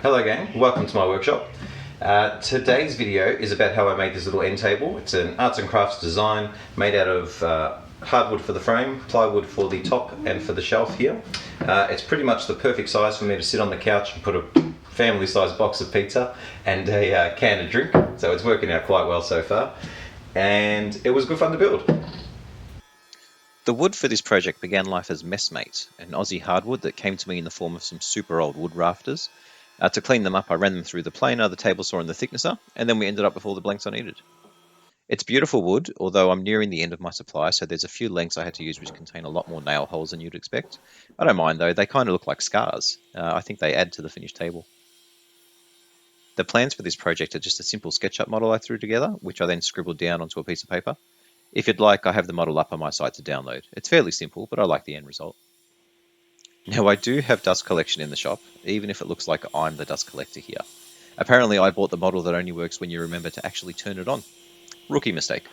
Hello gang, welcome to my workshop. Today's video is about how I made this little end table. It's an arts and crafts design made out of hardwood for the frame, plywood for the top and for the shelf here. It's pretty much the perfect size for me to sit on the couch and put a family sized box of pizza and a can of drink, so it's working out quite well so far, and it was good fun to build. The wood for this project began life as messmate, an Aussie hardwood that came to me in the form of some super old wood rafters. To clean them up, I ran them through the planer, the table saw and the thicknesser, and then we ended up with all the blanks I needed. It's beautiful wood, although I'm nearing the end of my supply, so there's a few lengths I had to use which contain a lot more nail holes than you'd expect. I don't mind though, they kind of look like scars. I think they add to the finished table. The plans for this project are just a simple SketchUp model I threw together, which I then scribbled down onto a piece of paper. If you'd like, I have the model up on my site to download. It's fairly simple, but I like the end result. Now, I do have dust collection in the shop, even if it looks like I'm the dust collector here. Apparently, I bought the model that only works when you remember to actually turn it on. Rookie mistake.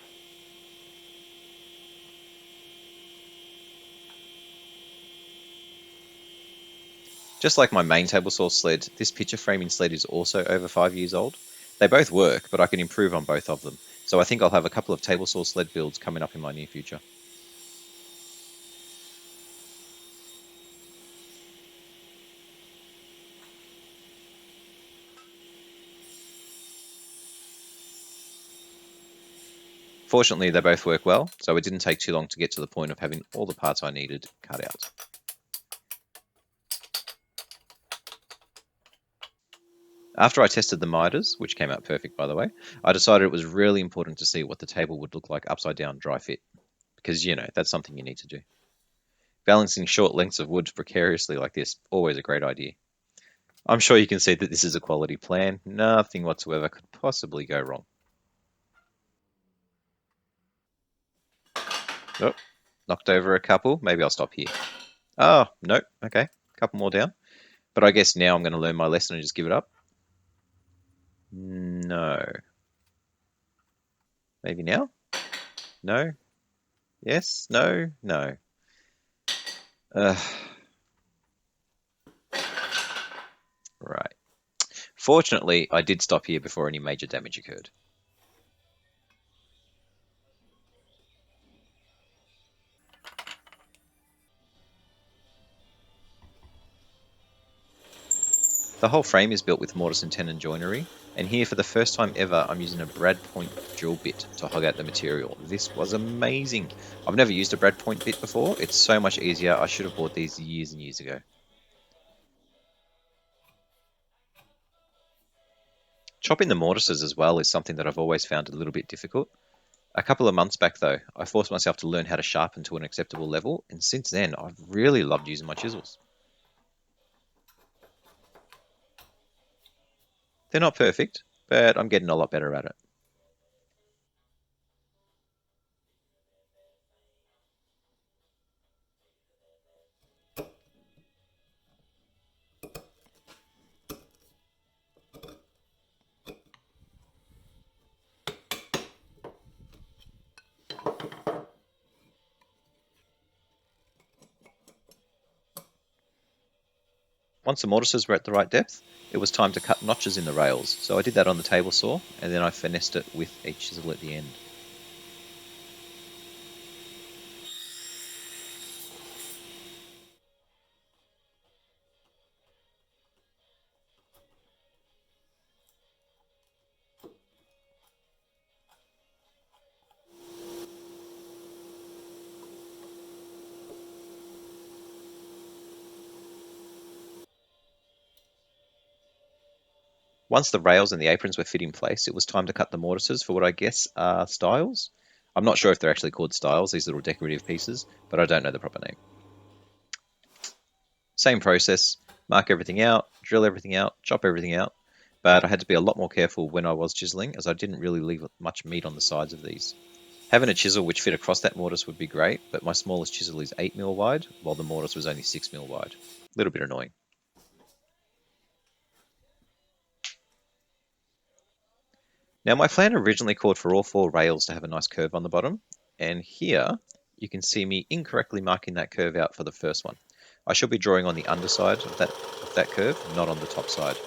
Just like my main table saw sled, this picture framing sled is also over 5 years old. They both work, but I can improve on both of them, so I think I'll have a couple of table saw sled builds coming up in my near future. Fortunately, they both work well, so it didn't take too long to get to the point of having all the parts I needed cut out. After I tested the miters, which came out perfect by the way, I decided it was really important to see what the table would look like upside down dry fit, because that's something you need to do. Balancing short lengths of wood precariously like this, always a great idea. I'm sure you can see that this is a quality plan, nothing whatsoever could possibly go wrong. Oh, knocked over a couple, maybe I'll stop here. Oh, no, okay, couple more down. But I guess now I'm going to learn my lesson and just give it up. No. Maybe now? No? Yes? No? No. Right. Fortunately, I did stop here before any major damage occurred. The whole frame is built with mortise and tenon joinery, and here for the first time ever I'm using a brad point drill bit to hog out the material. This was amazing. I've never used a brad point bit before, it's so much easier. I should have bought these years and years ago. Chopping the mortises as well is something that I've always found a little bit difficult. A couple of months back though, I forced myself to learn how to sharpen to an acceptable level, and since then I've really loved using my chisels. They're not perfect, but I'm getting a lot better at it. Once the mortises were at the right depth, it was time to cut notches in the rails, so I did that on the table saw, and then I finessed it with a chisel at the end. Once the rails and the aprons were fit in place, it was time to cut the mortises for what I guess are stiles. I'm not sure if they're actually called stiles, these little decorative pieces, but I don't know the proper name. Same process, mark everything out, drill everything out, chop everything out, but I had to be a lot more careful when I was chiseling as I didn't really leave much meat on the sides of these. Having a chisel which fit across that mortise would be great, but my smallest chisel is 8mm wide, while the mortise was only 6mm wide. A little bit annoying. Now my plan originally called for all 4 rails to have a nice curve on the bottom, and here you can see me incorrectly marking that curve out for the first one. I should be drawing on the underside of that curve, not on the top side.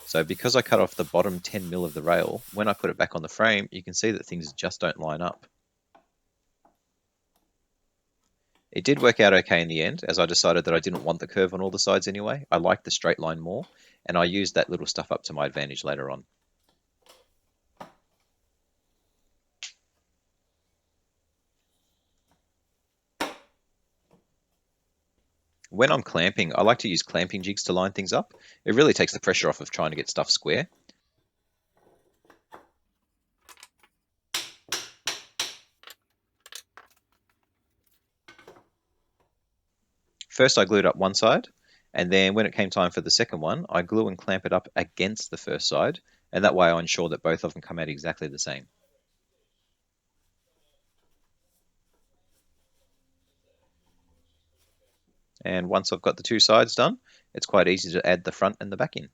So because I cut off the bottom 10 mil of the rail, when I put it back on the frame, you can see that things just don't line up. It did work out okay in the end, as I decided that I didn't want the curve on all the sides anyway. I liked the straight line more, and I used that little stuff up to my advantage later on. When I'm clamping, I like to use clamping jigs to line things up. It really takes the pressure off of trying to get stuff square. First I glued up one side, and then when it came time for the second one, I glue and clamp it up against the first side, and that way I ensure that both of them come out exactly the same. And once I've got the two sides done, it's quite easy to add the front and the back in.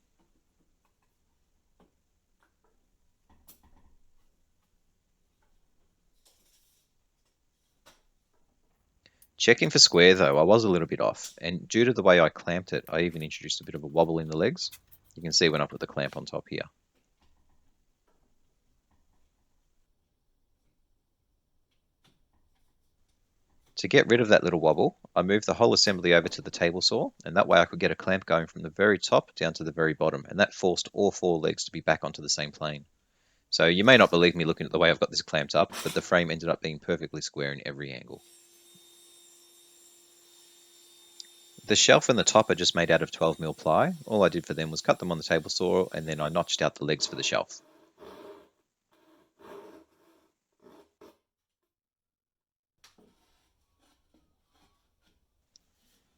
Checking for square though, I was a little bit off, and due to the way I clamped it, I even introduced a bit of a wobble in the legs. You can see when I put the clamp on top here. To get rid of that little wobble, I moved the whole assembly over to the table saw, and that way I could get a clamp going from the very top down to the very bottom, and that forced all four legs to be back onto the same plane. So you may not believe me looking at the way I've got this clamped up, but the frame ended up being perfectly square in every angle. The shelf and the top are just made out of 12mm ply. All I did for them was cut them on the table saw, and then I notched out the legs for the shelf.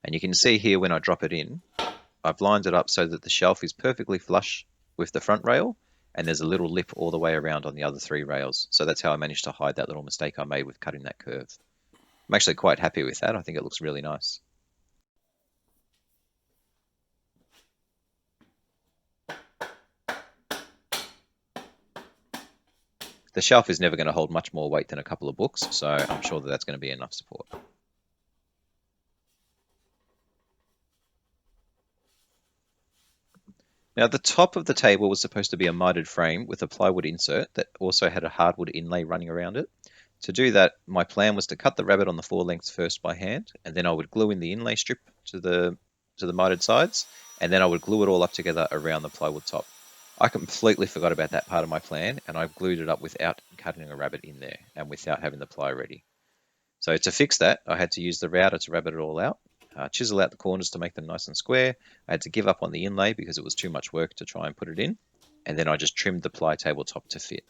And you can see here when I drop it in, I've lined it up so that the shelf is perfectly flush with the front rail, and there's a little lip all the way around on the other three rails. So that's how I managed to hide that little mistake I made with cutting that curve. I'm actually quite happy with that. I think it looks really nice. The shelf is never going to hold much more weight than a couple of books, so I'm sure that that's going to be enough support. Now, the top of the table was supposed to be a mitered frame with a plywood insert that also had a hardwood inlay running around it. To do that, my plan was to cut the rabbet on the four lengths first by hand, and then I would glue in the inlay strip to the mitered sides, and then I would glue it all up together around the plywood top. I completely forgot about that part of my plan, and I've glued it up without cutting a rabbet in there and without having the ply ready. So to fix that, I had to use the router to rabbet it all out, chisel out the corners to make them nice and square. I had to give up on the inlay because it was too much work to try and put it in, and then I just trimmed the ply tabletop to fit.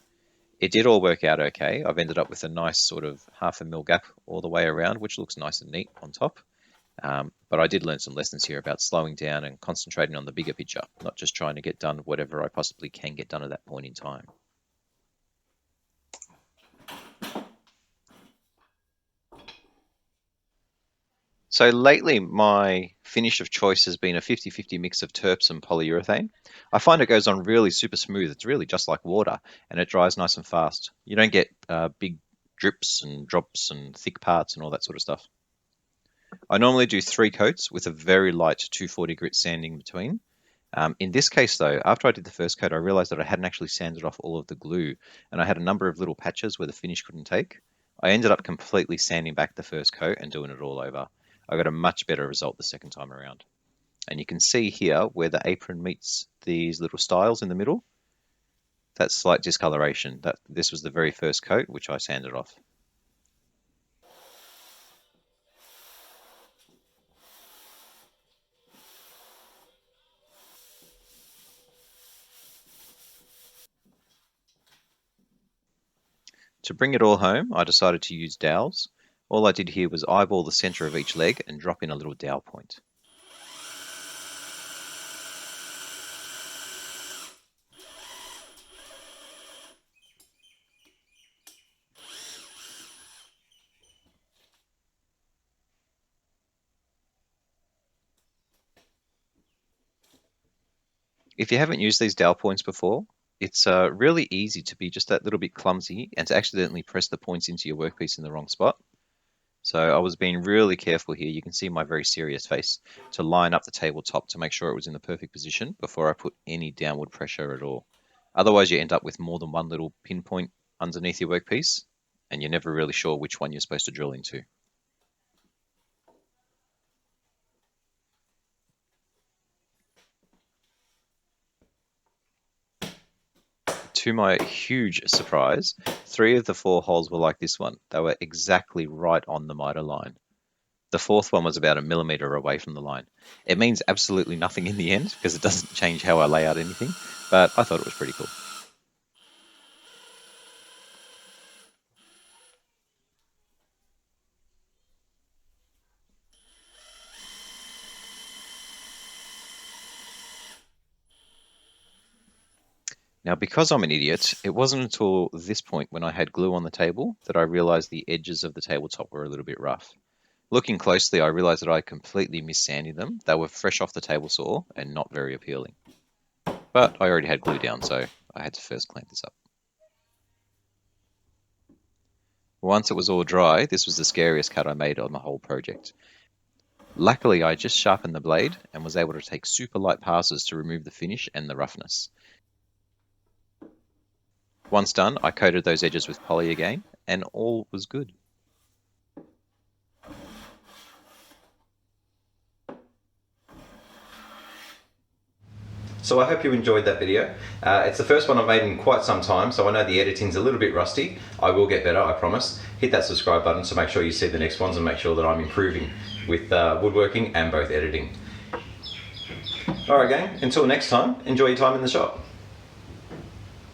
It did all work out okay. I've ended up with a nice sort of 1/2 mm gap all the way around, which looks nice and neat on top. But I did learn some lessons here about slowing down and concentrating on the bigger picture, not just trying to get done whatever I possibly can get done at that point in time. So lately, my finish of choice has been a 50-50 mix of terps and polyurethane. I find it goes on really super smooth. It's really just like water, and it dries nice and fast. You don't get big drips and drops and thick parts and all that sort of stuff. I normally do 3 coats with a very light 240 grit sanding between. In this case, though, after I did the first coat, I realized that I hadn't actually sanded off all of the glue, and I had a number of little patches where the finish couldn't take. I ended up completely sanding back the first coat and doing it all over. I got a much better result the second time around. And you can see here where the apron meets these little stiles in the middle. That slight discoloration. This was the very first coat, which I sanded off. To bring it all home, I decided to use dowels. All I did here was eyeball the center of each leg and drop in a little dowel point. If you haven't used these dowel points before, it's really easy to be just that little bit clumsy and to accidentally press the points into your workpiece in the wrong spot. So I was being really careful here. You can see my very serious face to line up the tabletop to make sure it was in the perfect position before I put any downward pressure at all. Otherwise, you end up with more than one little pinpoint underneath your workpiece, and you're never really sure which one you're supposed to drill into. To my huge surprise, 3 of the 4 holes were like this one. They were exactly right on the miter line. The 4th one was about a millimeter away from the line. It means absolutely nothing in the end because it doesn't change how I lay out anything, but I thought it was pretty cool. Now, because I'm an idiot, it wasn't until this point when I had glue on the table that I realized the edges of the tabletop were a little bit rough. Looking closely, I realized that I completely missed sanding them. They were fresh off the table saw and not very appealing. But I already had glue down, so I had to first clamp this up. Once it was all dry, this was the scariest cut I made on the whole project. Luckily, I just sharpened the blade and was able to take super light passes to remove the finish and the roughness. Once done, I coated those edges with poly again, and all was good. So I hope you enjoyed that video. It's the first one I've made in quite some time, so I know the editing's a little bit rusty. I will get better, I promise. Hit that subscribe button so make sure you see the next ones and make sure that I'm improving with woodworking and both editing. Alright gang, until next time, enjoy your time in the shop.